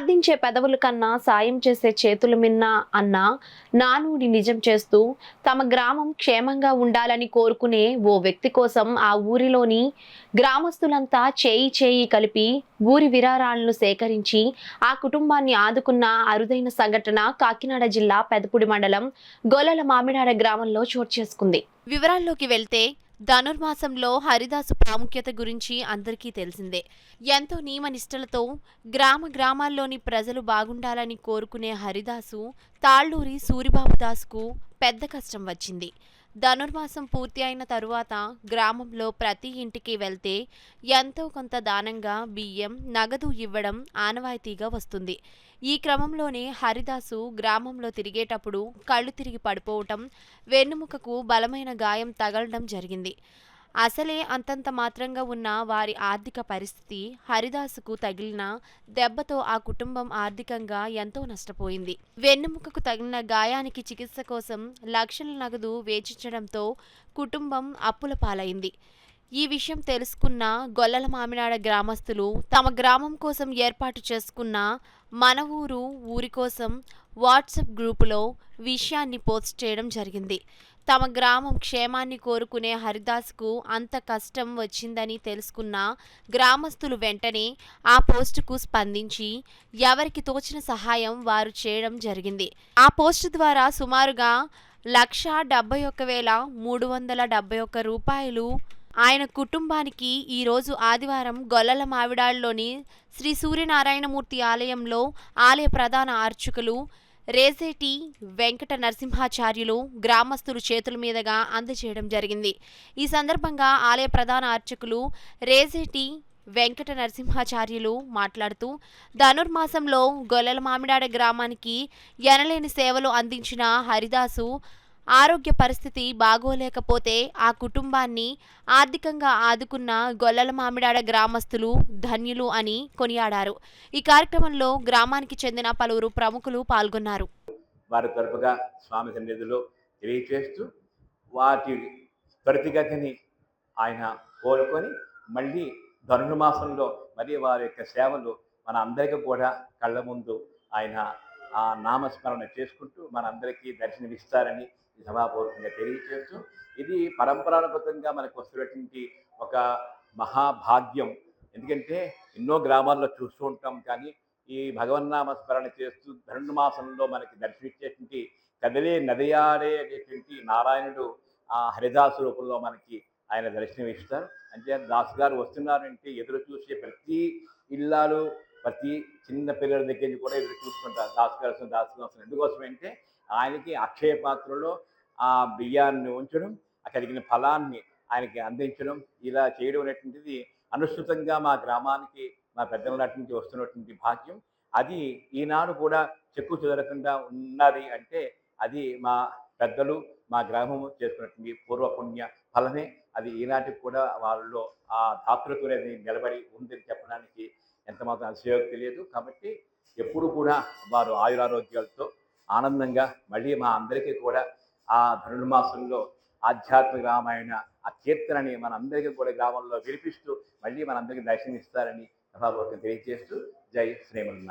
ప్రార్థించే పెదవుల కన్నా సాయం చేసే చేతులు మిన్న అన్న నానుడి నిజం చేస్తూ తమ గ్రామం క్షేమంగా ఉండాలని కోరుకునే ఓ వ్యక్తి కోసం ఆ ఊరిలోని గ్రామస్తులంతా చేయి చేయి కలిపి ఊరి విరాళాలను సేకరించి ఆ కుటుంబాన్ని ఆదుకున్న అరుదైన సంఘటన కాకినాడ జిల్లా పెదపుడి మండలం గొల్లల మామిడాడ గ్రామంలో చోటు చేసుకుంది. వివరాల్లోకి వెళ్తే ధనుర్మాసంలో హరిదాసు ప్రాముఖ్యత గురించి అందరికీ తెలిసిందే. ఎంతో నియమనిష్టలతో గ్రామాల్లోని ప్రజలు బాగుండాలని కోరుకునే హరిదాసు తాళ్లూరి సూరిబాబుదాసుకు పెద్ద కష్టం వచ్చింది. ధనుర్మాసం పూర్తి అయిన తరువాత గ్రామంలో ప్రతి ఇంటికి వెళ్తే ఎంతో కొంత దానంగా బియ్యం, నగదు ఇవ్వడం ఆనవాయితీగా వస్తుంది. ఈ క్రమంలోనే హరిదాసు గ్రామంలో తిరిగేటప్పుడు కళ్ళు తిరిగి పడిపోవటం, వెన్నుముకకు బలమైన గాయం తగలడం జరిగింది. అసలే అంతంత మాత్రంగా ఉన్న వారి ఆర్థిక పరిస్థితి హరిదాసుకు తగిలిన దెబ్బతో ఆ కుటుంబం ఆర్థికంగా ఎంతో నష్టపోయింది. వెన్నెముకకు తగిలిన గాయానికి చికిత్స కోసం లక్షల నగదు వేచించడంతో కుటుంబం అప్పుల పాలైంది. ఈ విషయం తెలుసుకున్న గొల్లల మామిడాడ గ్రామస్తులు తమ గ్రామం కోసం ఏర్పాటు చేసుకున్న మన ఊరి కోసం వాట్సాప్ గ్రూపులో విషయాన్ని పోస్ట్ చేయడం జరిగింది. తమ గ్రామం క్షేమాన్ని కోరుకునే హరిదాస్కు అంత కష్టం వచ్చిందని తెలుసుకున్న గ్రామస్తులు వెంటనే ఆ పోస్టుకు స్పందించి ఎవరికి తోచిన సహాయం వారు చేయడం జరిగింది. ఆ పోస్టు ద్వారా సుమారుగా 1,71,371 రూపాయలు ఆయన కుటుంబానికి ఈరోజు ఆదివారం గొల్లల మామిడాడలోని శ్రీ సూర్యనారాయణమూర్తి ఆలయంలో ఆలయ ప్రధాన అర్చకులు రేజేటి వెంకట నరసింహాచార్యులు గ్రామస్తులు చేతుల మీదుగా అందజేయడం జరిగింది. ఈ సందర్భంగా ఆలయ ప్రధాన అర్చకులు రేజేటి వెంకట నరసింహాచార్యులు మాట్లాడుతూ ధనుర్మాసంలో గొల్లల మామిడాడ గ్రామానికి ఎనలేని సేవలు అందించిన హరిదాసు ఆరోగ్య పరిస్థితి బాగోలేకపోతే ఆ కుటుంబాన్ని ఆర్థికంగా ఆదుకున్న గొల్లల మామిడాడ గ్రామస్తులు ధన్యులు అని కొనియాడారు. ఈ కార్యక్రమంలో గ్రామానికి చెందిన పలువురు ప్రముఖులు పాల్గొన్నారు. వారి తరపుగా స్వామి సన్నిధిలో తెలియచేస్తూ వాటి ప్రతిగతిని ఆయన కోరుకొని మళ్ళీ ధనుర్మాసంలో మరి వారి యొక్క సేవలు మన అందరికీ కూడా కళ్ళ ముందు ఆయన ఆ నామస్మరణ చేసుకుంటూ మనందరికీ దర్శనమిస్తారని సభాపూర్వకంగా తెలియచేస్తూ ఇది పరంపరానుగతంగా మనకు వస్తున్నటువంటి ఒక మహాభాగ్యం. ఎందుకంటే ఎన్నో గ్రామాల్లో చూస్తూ ఉంటాం, కానీ ఈ భగవన్నామస్మరణ చేస్తూ ధనుర్మాసంలో మనకి దర్శనమిచ్చేటువంటి కదిలే నదియాడే అనేటువంటి నారాయణుడు ఆ హరిదాసు రూపంలో మనకి ఆయన దర్శనమిస్తారు. అంటే దాసు గారు వస్తున్నారంటే ఎదురు చూసే ప్రతి ఇల్లాలు, ప్రతి చిన్న పిల్లల దగ్గర నుంచి కూడా ఎదురు చూసుకుంటారు. దాసు గారు వస్తున్నారు. ఎందుకోసం అంటే ఆయనకి అక్షయ పాత్రలో ఆ బియ్యాన్ని ఉంచడం, కలిగిన ఫలాన్ని ఆయనకి అందించడం, ఇలా చేయడం అనేటువంటిది అనుసృతంగా మా గ్రామానికి మా పెద్దల నాటి నుంచి వస్తున్నటువంటి భాగ్యం. అది ఈనాడు కూడా చెక్కు చెదరకుండా ఉన్నది అంటే అది మా పెద్దలు మా గ్రామము చేసుకున్నటువంటి పూర్వపుణ్య ఫలమే. అది ఈనాటికి కూడా వాళ్ళలో ఆ దాతృత్వం అనేది నిలబడి ఉందని చెప్పడానికి ఎంత మాత్రం అతిశయోక్తి లేదు. కాబట్టి ఎప్పుడు కూడా వారు ఆయురారోగ్యాలతో ఆనందంగా మళ్ళీ మా అందరికీ కూడా ఆ ధనుర్మాసంలో ఆధ్యాత్మిక రామాయణ ఆ కీర్తనని మనందరికీ కూడా గ్రామంలో వినిపిస్తూ మళ్ళీ మనందరికీ దర్శనమిస్తారని సభాపూర్వకంగా తెలియజేస్తూ జై శ్రీమన్నారాయణ.